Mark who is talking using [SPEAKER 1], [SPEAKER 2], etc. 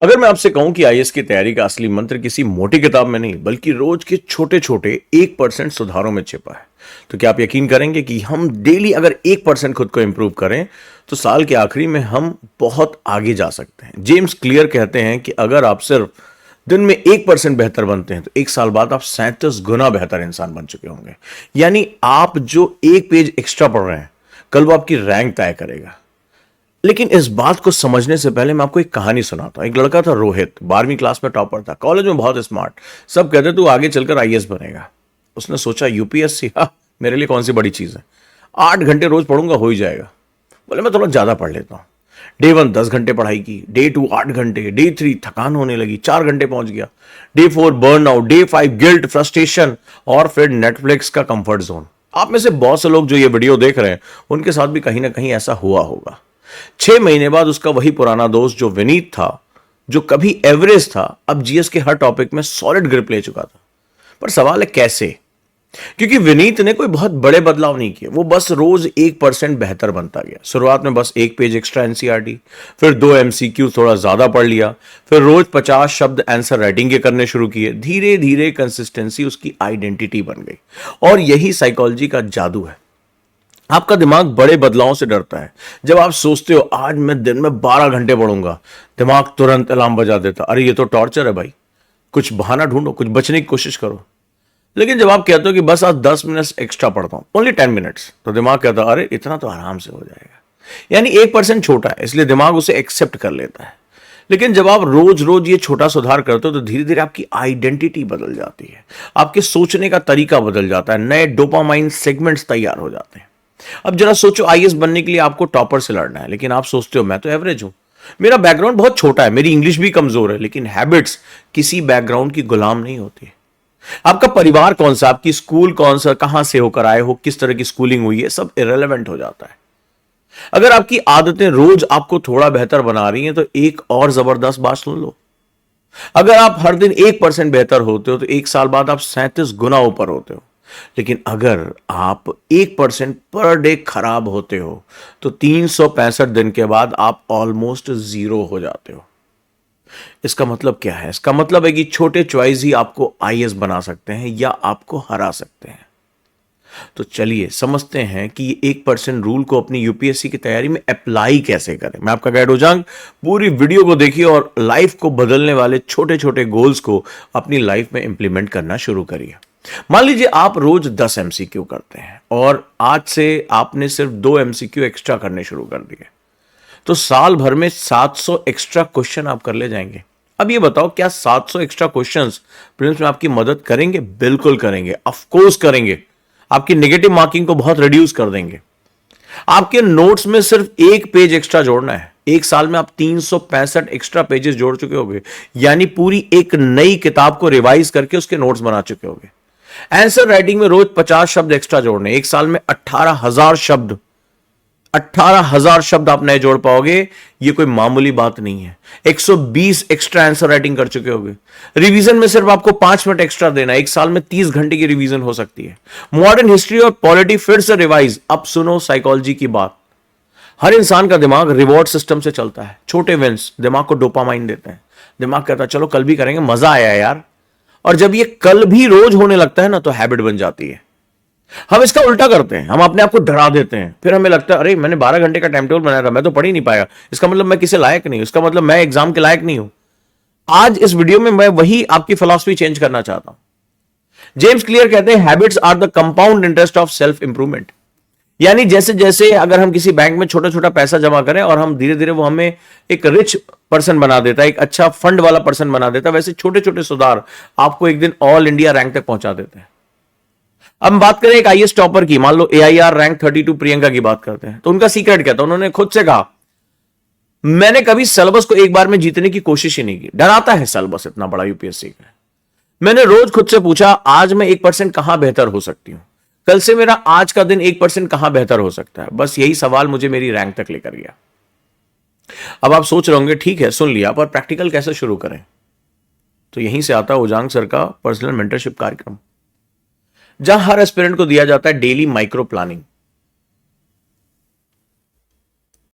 [SPEAKER 1] अगर मैं आपसे कहूं कि आईएएस की तैयारी का असली मंत्र किसी मोटी किताब में नहीं बल्कि रोज के छोटे छोटे 1% सुधारों में छिपा है, तो क्या आप यकीन करेंगे कि हम डेली अगर 1% खुद को इंप्रूव करें तो साल के आखिरी में हम बहुत आगे जा सकते हैं। जेम्स क्लियर कहते हैं कि अगर आप सिर्फ दिन में 1% बेहतर बनते हैं तो एक साल बाद आप 37 गुना बेहतर इंसान बन चुके होंगे। यानी आप जो एक पेज एक्स्ट्रा पढ़ रहे हैं, कल वो आपकी रैंक तय करेगा। लेकिन इस बात को समझने से पहले मैं आपको एक कहानी सुनाता हूं। एक लड़का था रोहित, 12वीं क्लास में टॉपर था, कॉलेज में बहुत स्मार्ट। सब कहते तू आगे चलकर आईएएस बनेगा। उसने सोचा यूपीएससी, मेरे लिए कौन सी बड़ी चीज है, 8 घंटे रोज पढ़ूंगा हो ही जाएगा। बोले मैं थोड़ा ज्यादा पढ़ लेता हूं। डे 1 10 घंटे पढ़ाई की, डे 2 8 घंटे, डे 3 थकान होने लगी, 4 घंटे पहुंच गया, day 4 burn out, day 5 guilt frustration और फिर नेटफ्लिक्स का कंफर्ट जोन। आप में से बहुत से लोग जो ये वीडियो देख रहे हैं उनके साथ भी कहीं ना कहीं ऐसा हुआ होगा। 6 महीने बाद उसका वही पुराना दोस्त जो विनीत था, जो कभी एवरेज था, अब जीएस के हर टॉपिक में सॉलिड ग्रिप ले चुका था। पर सवाल है कैसे? क्योंकि विनीत ने कोई बहुत बड़े बदलाव नहीं किए, वो बस रोज 1% बेहतर बनता गया। शुरुआत में बस 1 पेज एक्स्ट्रा एनसीईआरटी, फिर 2 एमसीक्यू थोड़ा ज्यादा पढ़ लिया, फिर रोज 50 शब्द आंसर राइटिंग के करने शुरू किए। धीरे धीरे कंसिस्टेंसी उसकी आइडेंटिटी बन गई। और यही साइकोलॉजी का जादू है। आपका दिमाग बड़े बदलावों से डरता है। जब आप सोचते हो आज मैं दिन में 12 घंटे पढ़ूंगा, दिमाग तुरंत अलार्म बजा देता, अरे ये तो टॉर्चर है भाई, कुछ बहाना ढूंढो, कुछ बचने की कोशिश करो। लेकिन जब आप कहते हो कि बस आज 10 मिनट एक्स्ट्रा पढ़ता हूं, ओनली 10 मिनट्स, तो दिमाग कहता है अरे इतना तो आराम से हो जाएगा। यानी 1% छोटा है, इसलिए दिमाग उसे एक्सेप्ट कर लेता है। लेकिन जब आप रोज रोज ये छोटा सुधार करते हो तो धीरे धीरे आपकी आइडेंटिटी बदल जाती है, आपके सोचने का तरीका बदल जाता है, नए डोपामाइन सेगमेंट्स तैयार हो जाते हैं। अब जरा सोचो, आईएएस बनने के लिए आपको टॉपर से लड़ना है, लेकिन आप सोचते हो मैं तो एवरेज हूं, मेरा बैकग्राउंड बहुत छोटा है, मेरी इंग्लिश भी कमजोर है। लेकिन हैबिट्स किसी बैकग्राउंड की गुलाम नहीं होती। आपका परिवार कौन सा, आपकी स्कूल कौन सा, कहां से होकर आए हो, किस तरह की स्कूलिंग हुई है, सब इरेलेवेंट हो जाता है। अगर आपकी आदतें रोज आपको थोड़ा बेहतर बना रही हैं तो एक और जबरदस्त बात सुन लो, अगर आप हर दिन 1% बेहतर होते हो तो एक साल बाद आप 37 गुना ऊपर होते हो। लेकिन अगर आप 1% पर डे खराब होते हो तो 365 दिन के बाद आप ऑलमोस्ट जीरो हो जाते हो। इसका मतलब क्या है? इसका मतलब है कि छोटे चॉइस ही आपको आईएएस बना सकते हैं या आपको हरा सकते हैं। तो चलिए समझते हैं कि ये 1% रूल को अपनी यूपीएससी की तैयारी में अप्लाई कैसे करें। मैं आपका गाइड उजांग, पूरी वीडियो को देखिए और लाइफ को बदलने वाले छोटे छोटे गोल्स को अपनी लाइफ में इंप्लीमेंट करना शुरू करिए। मान लीजिए आप रोज 10 एमसीक्यू करते हैं और आज से आपने सिर्फ 2 एमसीक्यू एक्स्ट्रा करने शुरू कर दिए, तो साल भर में 700 एक्स्ट्रा क्वेश्चन आप कर ले जाएंगे। अब ये बताओ, क्या 700 एक्स्ट्रा क्वेश्चंस प्रीलिम्स में आपकी मदद करेंगे? बिल्कुल करेंगे, ऑफ कोर्स करेंगे। आपकी नेगेटिव मार्किंग को बहुत रिड्यूस कर देंगे। आपके नोट्स में सिर्फ 1 पेज एक्स्ट्रा जोड़ना है, एक साल में आप 365 एक्स्ट्रा पेजेस जोड़ चुके होंगे। यानी पूरी एक नई किताब को रिवाइज करके उसके नोट्स बना चुके होंगे। आंसर राइटिंग में रोज 50 शब्द एक्स्ट्रा जोड़ने, एक साल में 18,000 शब्द आप नए जोड़ पाओगे। ये कोई मामूली बात नहीं है। 120 एक्स्ट्रा आंसर राइटिंग कर चुके होगे। रिवीजन में सिर्फ आपको 5 मिनट एक्स्ट्रा देना, एक साल में 30 घंटे की रिवीजन हो सकती है। मॉडर्न हिस्ट्री और पॉलिटी फिर से रिवाइज। अब सुनो साइकोलॉजी की बात। हर इंसान का दिमाग रिवॉर्ड सिस्टम से चलता है। छोटे विंस दिमाग को डोपामाइन देते हैं। दिमाग कहता है चलो कल भी करेंगे, मजा आया यार। और जब ये कल भी रोज होने लगता है ना, तो हैबिट बन जाती है। हम इसका उल्टा करते हैं, हम अपने आप को डरा देते हैं। फिर हमें लगता है अरे मैंने 12 घंटे का टाइम टेबल बनाया था, मैं तो पढ़ ही नहीं पाया, इसका मतलब मैं किसी लायक नहीं हूं, इसका मतलब मैं एग्जाम के लायक नहीं हूं। आज इस वीडियो में मैं वही आपकी फिलॉसफी चेंज करना चाहता हूं। जेम्स क्लियर कहते हैं habits are the compound interest of self improvement. यानी जैसे जैसे अगर हम किसी बैंक में छोटा छोटा पैसा जमा करें और हम धीरे धीरे वो हमें एक रिच पर्सन बना देता है, एक अच्छा फंड वाला पर्सन बना देता है, वैसे छोटे छोटे सुधार आपको एक दिन ऑल इंडिया रैंक तक पहुंचा देते हैं। अब बात करें एक आईएएस टॉपर की, मान लो एआईआर रैंक 32 प्रियंका की बात करते हैं, तो उनका सीक्रेट क्या था? उन्होंने खुद से कहा मैंने कभी सिलेबस को एक बार में जीतने की कोशिश ही नहीं की। डराता है सिलेबस इतना बड़ा यूपीएससी का। मैंने रोज खुद से पूछा आज मैं 1% कहां बेहतर हो सकती हूं, कल से मेरा आज का दिन 1% कहां बेहतर हो सकता है। बस यही सवाल मुझे मेरी रैंक तक लेकर गया। अब आप सोच रहे होंगे ठीक है सुन लिया, पर प्रैक्टिकल कैसे शुरू करें? तो यहीं से आता है उजांग सर का पर्सनल मेंटरशिप कार्यक्रम, जहां हर एस्पिरेंट को दिया जाता है डेली माइक्रो प्लानिंग।